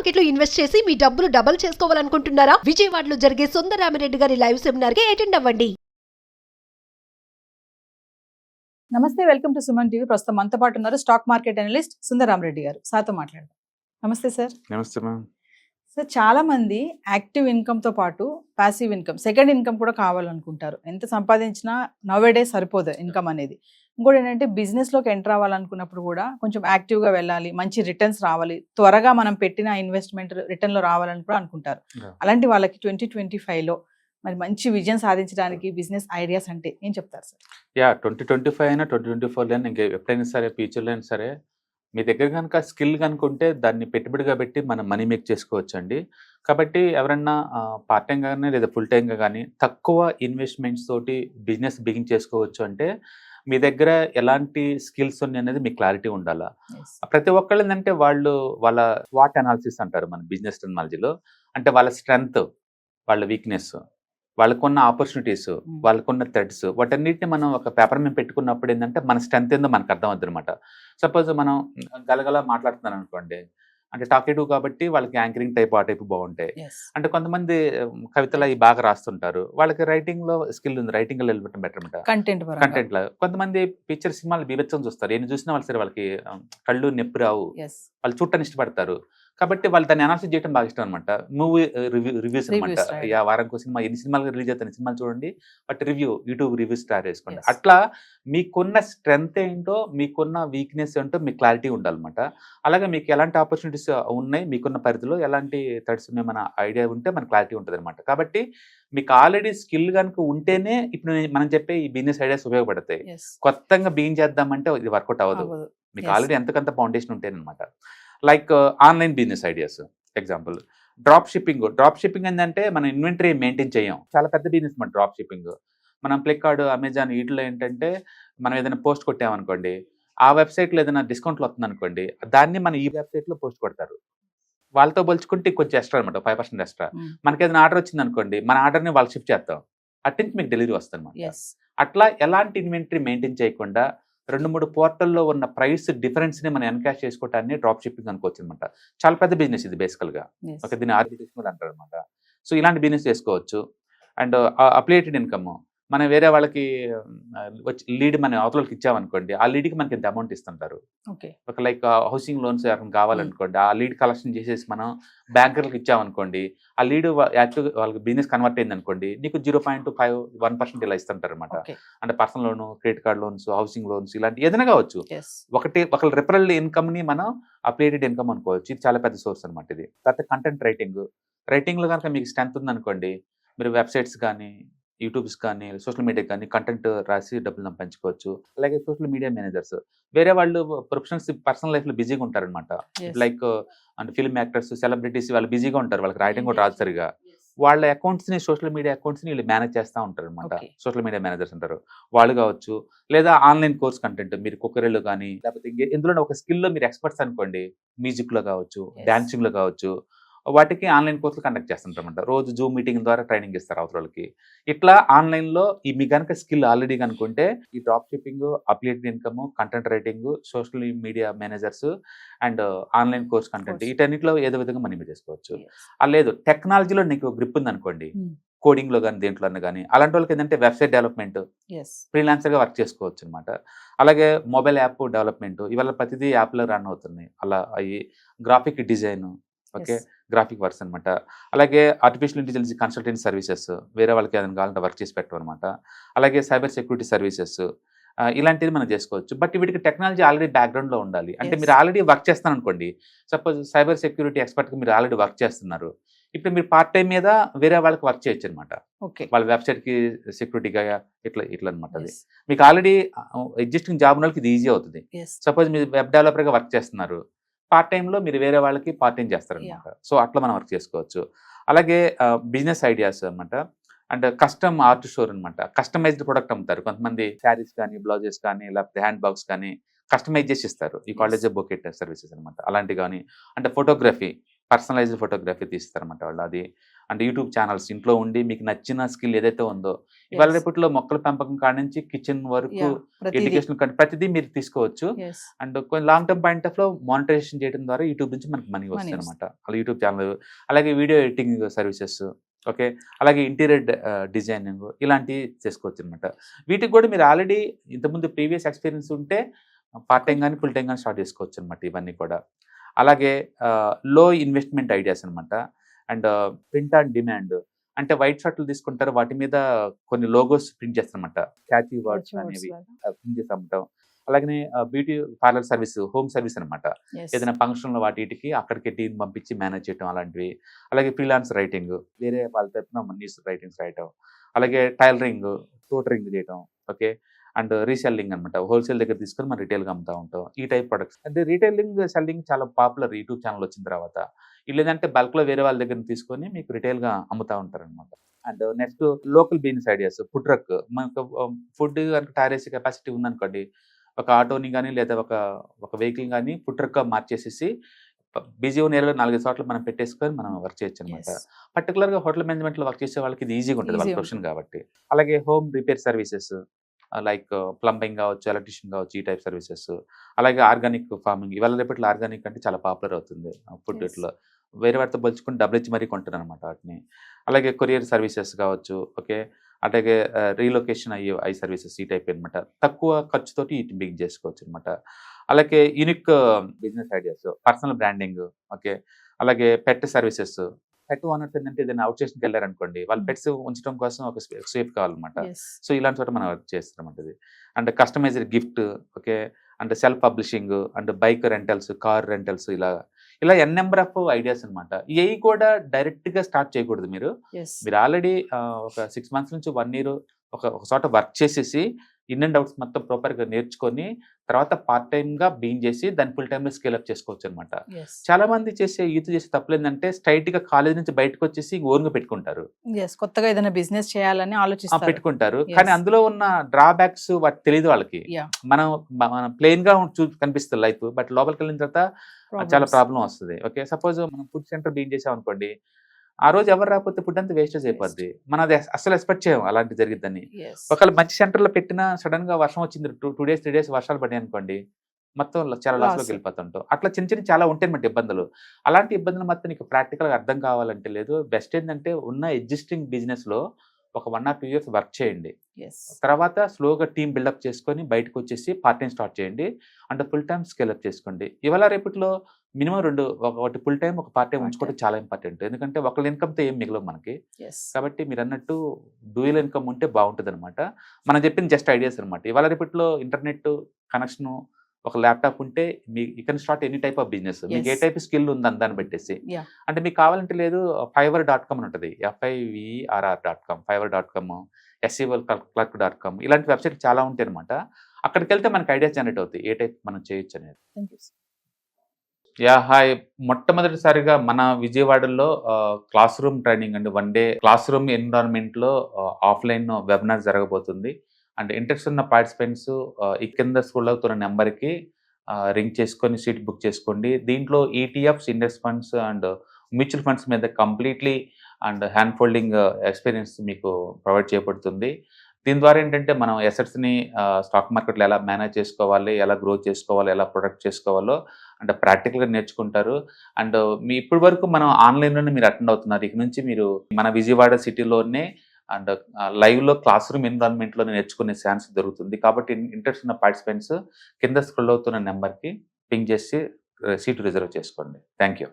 Market లో invest చేసి మీ డబ్బులు డబుల్ చేసుకోవాలనుకుంటున్నారా? విజయవాడలో జరిగే సుందరరామిరెడ్డి గారి లైవ్ సెమినార్ కి అటెండ్ అవ్వండి. నమస్తే, వెల్కమ్ టు సుమన్ టీవీ. ప్రస్తుతం మనతో పాటు ఉన్నారు స్టాక్ మార్కెట్ అనలిస్ట్ సుందరరామిరెడ్డి గారు. సార్తో మాట్లాడదాం. నమస్తే సార్. నమస్తే మ్యామ్. సార్, చాలా మంది యాక్టివ్ ఇన్కమ్ తో పాటు ప్యాసివ్ ఇన్కమ్, సెకండ్ ఇన్కమ్ కూడా కావాలనుకుంటారు. ఎంత సంపాదించినా నౌవేడే సరిపోదు ఇన్కమ్ అనేది. ఇంకోటి ఏంటంటే బిజినెస్ లోకి ఎంటర్ అవ్వాలనుకున్నప్పుడు కూడా కొంచెం యాక్టివ్ గా వెళ్ళాలి, మంచి రిటర్న్స్ రావాలి, త్వరగా మనం పెట్టిన ఇన్వెస్ట్మెంట్ రిటర్న్ లో రావాలని కూడా అనుకుంటారు. అలాంటి వాళ్ళకి 2025 లో మరి మంచి విజయం సాధించడానికి బిజినెస్ ఐడియాస్ అంటే ఏం చెప్తారు సార్? 2025 అయినా 2024 అయినా ఇంకా ఎప్పుడైనా సరే ఫ్యూచర్లో అయినా సరే మీ దగ్గర కనుక స్కిల్ కనుకుంటే దాన్ని పెట్టుబడిగా పెట్టి మనం మనీ మేక్ చేసుకోవచ్చు అండి. కాబట్టి ఎవరన్నా పార్ట్ టైం కానీ లేదా ఫుల్ టైంగా కానీ తక్కువ ఇన్వెస్ట్మెంట్స్ తోటి బిజినెస్ బిగిన్ చేసుకోవచ్చు అంటే మీ దగ్గర ఎలాంటి స్కిల్స్ ఉన్నాయి అనేది మీకు క్లారిటీ ఉండాలా. ప్రతి ఒక్కళ్ళు ఏంటంటే వాళ్ళ స్వాట్ అనాలిసిస్ అంటారు మన బిజినెస్ టెక్నాలజీలో. అంటే వాళ్ళ స్ట్రెంగ్త్, వాళ్ళ వీక్నెస్, వాళ్ళకున్న ఆపర్చునిటీస్, వాళ్ళకున్న థ్రెడ్స్, వాటన్నిటిని మనం ఒక పేపర్ మీద పెట్టుకున్నప్పుడు ఏంటంటే మన స్ట్రెంత్ ఏందో మనకు అర్థం అవుతుంది అనమాట. సపోజ్ మనం గలగల మాట్లాడుతున్నాను అనుకోండి, అంటే టాకేటివ్ కాబట్టి వాళ్ళకి యాంకరింగ్ టైప్ ఆ టైప్ బాగుంటాయి. అంటే కొంతమంది కవితలు అవి బాగా రాస్తుంటారు, వాళ్ళకి రైటింగ్ లో స్కిల్ ఉంది, రైటింగ్ లో వెళ్ళిపోవడం బెటర్ అనమాట. కంటెంట్ లో కొంతమంది పిక్చర్ సినిమాలు బీభత్సం చూస్తారు, ఏం చూసినా వాళ్ళు సరే వాళ్ళకి కళ్ళు నొప్పి రావు, వాళ్ళు చూడటాన్ని ఇష్టపడతారు. కాబట్టి వాళ్ళు దాన్ని అనాలిసిస్ చేయడం బాగా ఇష్టం అనమాట. మూవీ రివ్యూస్ అనమాట. వారానికి సినిమా ఎన్ని సినిమాలు రిలీజ్ అవుతాయి సినిమాలు చూడండి, బట్ యూట్యూబ్ రివ్యూస్ స్టార్ట్ చేసుకోండి. అట్లా మీకున్న స్ట్రెంగ్త్ ఏంటో, మీకున్న వీక్నెస్ ఏంటో మీకు క్లారిటీ ఉండాలన్నమాట. అలాగే మీకు ఎలాంటి ఆపర్చునిటీస్ ఉన్నాయి, మీకున్న పరిధిలో ఎలాంటి థ్రెడ్స్ ఉన్నాయి, మన ఐడియా ఉంటే మన క్లారిటీ ఉంటుంది అనమాట. కాబట్టి మీకు ఆల్రెడీ స్కిల్ కనుక ఉంటేనే ఇప్పుడు మనం చెప్పే ఈ బిజినెస్ ఐడియాస్ ఉపయోగపడతాయి. కొత్తగా బిగిన్ చేద్దామంటే ఇది వర్కౌట్ అవ్వదు. మీకు ఆల్రెడీ ఎంతకంత ఫౌండేషన్ ఉంటేనమాట. Like online business ideas, example drop shipping ఏంటంటే మనం ఇన్వెంటరీ మెయింటైన్ చేయం, చాలా పెద్ద బిజినెస్ మన డ్రాప్ షిప్పింగ్. మనం ఫ్లిప్కార్ట్, అమెజాన్ వీటిలో ఏంటంటే మనం ఏదైనా పోస్ట్ కొట్టామనుకోండి, ఆ వెబ్సైట్లో ఏదైనా డిస్కౌంట్లు వస్తుంది అనుకోండి, దాన్ని మన ఈ వెబ్సైట్లో పోస్ట్ కొడతారు. వాళ్ళతో పోల్చుకుంటే కొంచెం ఎక్స్ట్రా అనమాట, 5% ఎక్స్ట్రా. మనకి ఏదైనా ఆర్డర్ వచ్చింది అనుకోండి, మన ఆర్డర్ని వాళ్ళు షిఫ్ట్ చేస్తాం, అట్నుంచి మీకు డెలివరీ వస్తుంది అనమాట. అట్లా ఎలాంటి ఇన్వెంటరీ మెయింటైన్ చేయకుండా 2-3 పోర్టల్లో ఉన్న ప్రైస్ డిఫరెన్స్ని మనం ఎన్కాష్ చేసుకోవటాన్ని డ్రాప్ షిప్పింగ్ అనుకోవచ్చు అనమాట. చాలా పెద్ద బిజినెస్ ఇది బేసికల్గా. ఓకే, దీన్ని ఆర్బిట్రేషన్ కూడా అంటారు అనమాట. సో ఇలాంటి బిజినెస్ చేసుకోవచ్చు. అండ్ అప్లియేటెడ్ ఇన్కమ్, మనం వేరే వాళ్ళకి వచ్చి లీడ్ మన అవతలకి ఇచ్చామనుకోండి, ఆ లీడ్కి మనకి ఎంత అమౌంట్ ఇస్తుంటారు. ఒక లైక్ హౌసింగ్ లోన్స్ ఎవరైనా కావాలనుకోండి, ఆ లీడ్ కలెక్షన్ చేసేసి మనం బ్యాంకర్లకు ఇచ్చామనుకోండి, ఆ లీడ్ యాక్టివ్ వాళ్ళకి బిజినెస్ కన్వర్ట్ అయింది అనుకోండి, నీకు 0.5-1% ఇలా ఇస్తుంటారు అనమాట. అంటే personal loan, credit card loans, housing loans, ఇలాంటి ఏదైనా కావచ్చు. ఒకళ్ళ రిఫరల్ ఇన్కమ్ని మనం అప్లియేటెడ్ ఇన్కమ్ అనుకోవచ్చు. ఇది చాలా పెద్ద సోర్స్ అనమాట. ఇది తర్వాత కంటెంట్ రైటింగ్లో కనుక మీకు స్ట్రెంత్ ఉందనుకోండి, మీరు వెబ్సైట్స్ కానీ, యూట్యూబ్స్ కానీ, సోషల్ మీడియా కానీ కంటెంట్ రాసి డబ్బులు సంపాదించుకోవచ్చు. అలాగే సోషల్ మీడియా మేనేజర్స్, వేరే వాళ్ళు ప్రొఫెషనల్స్ పర్సనల్ లైఫ్లో బిజీగా ఉంటారనమాట. లైక్ అంటే ఫిల్మ్ యాక్టర్స్, సెలబ్రిటీస్, వాళ్ళు బిజీగా ఉంటారు, వాళ్ళకి రాయడం కూడా రాదు సరిగా. వాళ్ళ అకౌంట్స్ని, సోషల్ మీడియా అకౌంట్స్ని వీళ్ళు మేనేజ్ చేస్తూ ఉంటారు అనమాట. సోషల్ మీడియా మేనేజర్స్ ఉంటారు, వాళ్ళు కావచ్చు. లేదా ఆన్లైన్ కోర్స్ కంటెంట్, మీరు కుక్కరీలో కానీ లేకపోతే ఇందులో ఒక స్కిల్లో మీరు ఎక్స్పర్ట్స్ అనుకోండి, మ్యూజిక్లో కావచ్చు, డాన్సింగ్లో కావచ్చు, వాటికి ఆన్లైన్ కోర్సులు కండక్ట్ చేస్తుంటారు అనమాట. రోజు జూమ్ మీటింగ్ ద్వారా ట్రైనింగ్ ఇస్తారు అవతలకి. ఇట్లా ఆన్లైన్లో మీ కనుక స్కిల్ ఆల్రెడీ కనుకుంటే ఈ drop shipping, affiliated income, content writing, social media managers and online course content, వీటన్నిటిలో ఏదో విధంగా మనీ చేసుకోవచ్చు. లేదు టెక్నాలజీలో నీకు గ్రిప్ ఉంది అనుకోండి, కోడింగ్లో కానీ దేంట్లో కానీ, అలాంటి వాళ్ళకి ఏంటంటే వెబ్సైట్ డెవలప్మెంట్, ఫ్రీలాన్సర్గా వర్క్ చేసుకోవచ్చు అనమాట. అలాగే మొబైల్ యాప్ డెవలప్మెంట్, ఇవాళ ప్రతిదీ యాప్లో రన్ అవుతుంది. అలా అవి graphic design, okay, graphic works అనమాట. అలాగే ఆర్టిఫిషియల్ ఇంటెలిజెన్స్ కన్సల్టెంట్ సర్వీసెస్, వేరే వాళ్ళకి ఏదైనా కావాలంటే వర్క్ చేసి పెట్టడం అనమాట. అలాగే సైబర్ సెక్యూరిటీ సర్వీసెస్, ఇలాంటిది మనం చేసుకోవచ్చు. బట్ వీటికి టెక్నాలజీ ఆల్రెడీ బ్యాక్గ్రౌండ్లో ఉండాలి. అంటే మీరు ఆల్రెడీ వర్క్ చేస్తాను అనుకోండి, సపోజ్ సైబర్ సెక్యూరిటీ ఎక్స్పర్ట్గా మీరు ఆల్రెడీ వర్క్ చేస్తున్నారు, ఇప్పుడు మీరు పార్ట్ టైం మీద వేరే వాళ్ళకి వర్క్ చేయొచ్చు అనమాట. వాళ్ళ వెబ్సైట్కి సెక్యూరిటీగా ఇట్లా అనమాట. అది మీకు ఆల్రెడీ ఎగ్జిస్టింగ్ జాబ్ ఉన్న వాళ్ళకి ఇది ఈజీ అవుతుంది. సపోజ్ మీరు వెబ్ డెవలపర్గా వర్క్ చేస్తున్నారు, పార్ట్ టైంలో మీరు వేరే వాళ్ళకి పార్ట్ టైం చేస్తారనమాట. సో అట్లా మనం వర్క్ చేసుకోవచ్చు. అలాగే బిజినెస్ ఐడియాస్ అనమాట. అండ్ కస్టమ్ ఆర్ట్ స్టోర్ అనమాట. కస్టమైజ్డ్ ప్రొడక్ట్ అమ్ముతారు కొంతమంది, శారీస్ కానీ, బ్లౌజెస్ కానీ, లేకపోతే హ్యాండ్ బ్యాగ్స్ కానీ కస్టమైజ్ చేసి ఇస్తారు. ఈ కాలేజ్ బొకెట్ సర్వీసెస్ అనమాట. అలాంటివి కానీ, అంటే ఫోటోగ్రఫీ, పర్సనలైజ్డ్ ఫోటోగ్రఫీ తీస్తారన్నమాట వాళ్ళు. అది అంటే యూట్యూబ్ ఛానల్స్ ఇంట్లో ఉండి మీకు నచ్చిన స్కిల్ ఏదైతే ఉందో, ఇవాళ రేపట్లో మొక్కల పెంపకం కాడ నుంచి కిచెన్ వరకు ఎడ్యుకేషన్ ప్రతిదీ మీరు తీసుకోవచ్చు. అండ్ కొన్ని లాంగ్ టర్మ్ పాయింట్ ఆఫ్ లో మానిటైజేషన్ చేయడం ద్వారా యూట్యూబ్ నుంచి మనకి మనీ వస్తుంది అనమాట. అలా యూట్యూబ్ ఛానల్, అలాగే వీడియో ఎడిటింగ్ సర్వీసెస్, ఓకే, అలాగే ఇంటీరియర్ డిజైనింగ్ ఇలాంటివి చేసుకోవచ్చు అనమాట. వీటికి కూడా మీరు ఆల్రెడీ ఇంతకుముందు ప్రీవియస్ ఎక్స్పీరియన్స్ ఉంటే పార్ట్ టైం కానీ ఫుల్ టైం కానీ స్టార్ట్ చేసుకోవచ్చు అనమాట ఇవన్నీ కూడా. అలాగే లో ఇన్వెస్ట్మెంట్ ఐడియాస్ అనమాట. అండ్ ప్రింట్ ఆన్ డిమాండ్ అంటే వైట్ షర్ట్లు తీసుకుంటారు, వాటి మీద కొన్ని లోగోస్ ప్రింట్ చేస్తారనమాట, క్యాచీ వర్డ్స్ అనేవి ప్రింట్ చేసి అమ్మటం. అలాగే beauty parlour service, home service అనమాట. ఏదైనా ఫంక్షన్లో వాటికి అక్కడికి టీం పంపించి మేనేజ్ చేయడం అలాంటివి. అలాగే ఫ్రీలాన్స్ రైటింగ్, వేరే వాళ్ళ తరఫున న్యూస్ రైటింగ్స్ రాయటం. అలాగే టైలరింగ్, ట్యూటరింగ్ చేయటం, ఓకే, అండ్ రీసెల్లింగ్ అనమాట. హోల్సేల్ దగ్గర తీసుకొని మనం రిటైల్గా అమ్ముతూ ఉంటాం ఈ టైప్ ప్రొడక్ట్స్. అంటే రీటైలింగ్ సెల్లింగ్ చాలా పాపులర్ యూట్యూబ్ ఛానల్ వచ్చిన తర్వాత. లేదంటే బల్క్లో వేరే వాళ్ళ దగ్గర తీసుకొని మీకు రిటైల్గా అమ్ముతూ ఉంటారు అనమాట. And next local business ideas, food truck. మనకు ఫుడ్ కనుక తయారు చేసే కెపాసిటీ ఉందనుకోండి, ఒక ఆటోని కానీ లేదా ఒక వెహికల్ కానీ ఫుడ్ ట్రక్గా మార్చేసేసి బిజీ ఉన్న ఏరియాలో 4 చోట్ల మనం పెట్టేసుకొని మనం వర్క్ చేయొచ్చు అనమాట. పర్టికులర్గా హోటల్ మేనేజ్మెంట్లో వర్క్ చేసే వాళ్ళకి ఇది ఈజీగా ఉంటుంది వాళ్ళ ప్రొఫెషన్ కాబట్టి. అలాగే home repair services like plumbing కావచ్చు, ఎలక్ట్రిషియన్ కావచ్చు, ఈ టైప్ సర్వీసెస్. అలాగే ఆర్గానిక్ ఫార్మింగ్, ఇవాళ రేపట్లో ఆర్గానిక్ అంటే చాలా పాపులర్ అవుతుంది ఫుడ్. ఇట్లా వేరే వాటితో పోల్చుకుని డబ్బులు ఇచ్చి మరీ కొంటారు అనమాట వాటిని. అలాగే కొరియర్ సర్వీసెస్ కావచ్చు, ఓకే, అలాగే రీలొకేషన్ అయ్యే సర్వీసెస్, ఈ టైప్ అనమాట. తక్కువ ఖర్చుతోటి వీటిని బిగ్ చేసుకోవచ్చు అనమాట. అలాగే unique business ideas, personal branding, okay, అలాగే పెట్ సర్వీసెస్. పెట్ ఓనర్స్ ఏంటంటే ఏదైనా అవుట్ స్టేషన్కి వెళ్ళారనుకోండి, వాళ్ళ పెట్స్ ఉంచడం కోసం ఒక సేఫ్ కావాలన్నమాట. సో ఇలాంటి చోట మనం వర్క్ చేస్తారన్నమాట ఇది. And customized gift, okay, and self publishing, and bike rentals, car rentals, ఇలా ఎన్ నెంబర్ ఆఫ్ ఐడియాస్ అనమాట. ఇవి కూడా డైరెక్ట్గా స్టార్ట్ చేయకూడదు. మీరు ఆల్రెడీ ఒక 6 months నుంచి 1 year ఒక చోట వర్క్ చేసేసి ఇన్ అండ్ అవుట్స్ మొత్తం ప్రాపర్గా నేర్చుకొని తర్వాత పార్ట్ టైమ్గా బీన్ చేసి దాన్ని ఫుల్ టైమ్లో స్కేల్ అప్ చేసుకోవచ్చు అనమాట. చాలా మంది యూత్ చేసే తప్పులు ఏంటంటే స్ట్రైట్గా కాలేజ్ నుంచి బయటకు వచ్చేసి ఓన్గా పెట్టుకుంటారు, కొత్తగా ఏదైనా బిజినెస్ చేయాలని ఆలోచిస్తారు, పెట్టుకుంటారు. కానీ అందులో ఉన్న డ్రాబ్యాక్స్ వాటి తెలియదు వాళ్ళకి. మనం ప్లెయిన్ గా కనిపిస్తుంది లైఫ్, బట్ లోపలికి వెళ్ళిన తర్వాత చాలా ప్రాబ్లం వస్తుంది. ఓకే, సపోజ్ మనం ఫుడ్ సెంటర్ బీన్ చేసాం అనుకోండి, ఆ రోజు ఎవరు రాకపోతే ఫుడ్ అంతా వేస్టేజ్ అయిపోద్ది. మనం అది అసలు ఎక్స్పెక్ట్ చేయం అలాంటి జరిగిద్దని. ఒకవేళ మంచి సెంటర్లో పెట్టినా సడన్ గా వర్షం వచ్చింది, 2 days 3 days వర్షాలు పడ్డాయి అనుకోండి, మొత్తం చాలా లాస్లోకి వెళ్ళిపోతుంటాం. అట్లా చిన్న చాలా ఉంటాయన్నమాట ఇబ్బందులు. అలాంటి ఇబ్బందులు మొత్తం నీకు ప్రాక్టికల్గా అర్థం కావాలంటే లేదు, బెస్ట్ ఏంటంటే ఉన్న ఎగ్జిస్టింగ్ బిజినెస్లో ఒక 1 or 2 years వర్క్ చేయండి. తర్వాత స్లోగా టీమ్ బిల్డప్ చేసుకొని బయటకు వచ్చేసి పార్ట్ టైం స్టార్ట్ చేయండి, అంటే ఫుల్ టైం స్కేల్ అప్ చేసుకోండి. ఇవాళ రేపట్లో మినిమం 2, ఒకటి ఫుల్ టైం, ఒక పార్ట్ టైం ఉంచుకోవడం చాలా ఇంపార్టెంట్. ఎందుకంటే ఒకళ్ళ ఇన్కమ్తో ఏం మిగలవు మనకి. కాబట్టి మీరు అన్నట్టు డ్యూయల్ ఇన్కమ్ ఉంటే బాగుంటుంది అనమాట. మనం చెప్పింది జస్ట్ ఐడియాస్ అనమాట. ఇవాళ రేపట్లో ఇంటర్నెట్ కనెక్షన్, ఒక ల్యాప్టాప్ ఉంటే you can start any type of business. మీకు ఏ టైప్ స్కిల్ ఉందని దాన్ని పెట్టేసి, అంటే మీకు కావాలంటే లేదు fiverr.com అని ఉంటుంది, fiverr.com, fiverr.com, SEOclerk.com, ఇలాంటి వెబ్సైట్ చాలా ఉంటాయి అనమాట. అక్కడికి వెళ్తే మనకి ఐడియాస్ జనరేట్ అవుతాయి ఏ టైప్ మనం చేయొచ్చు అనేది. హాయ్, మొట్టమొదటిసారిగా మన విజయవాడలో క్లాస్ రూమ్ ట్రైనింగ్ అండి, 1 day క్లాస్ రూమ్ ఎన్విరాన్మెంట్లో ఆఫ్లైన్ వెబినార్ జరగబోతుంది. అండ్ ఇంట్రెస్ట్ ఉన్న పార్టిసిపెంట్స్ ఈ కింద స్క్రోల్ అవుతున్న నెంబర్కి రింగ్ చేసుకొని సీట్ బుక్ చేసుకోండి. దీంట్లో ETFs, index funds and mutual funds మీద completely and hand holding experience మీకు ప్రొవైడ్ చేయబడుతుంది. దీని ద్వారా ఏంటంటే మనం ఎసెట్స్ని స్టాక్ మార్కెట్లో ఎలా మేనేజ్ చేసుకోవాలి, ఎలా గ్రో చేసుకోవాలి, ఎలా ప్రొడక్ట్ చేసుకోవాలో అంటే ప్రాక్టికల్గా నేర్చుకుంటారు. అండ్ మీ ఇప్పటి వరకు మనం ఆన్లైన్లోనే మీరు అటెండ్ అవుతున్నారు. ఇక నుంచి మీరు మన విజయవాడ సిటీలోనే అండ్ లైవ్లో క్లాస్ రూమ్ ఎన్విరాన్మెంట్లో నేర్చుకునే ఛాన్స్ దొరుకుతుంది. కాబట్టి ఇంట్రెస్ట్ ఉన్న పార్టిసిపెంట్స్ కింద స్క్రోల్ అవుతున్న నెంబర్కి పింగ్ చేసి సీటు రిజర్వ్ చేసుకోండి. Thank you.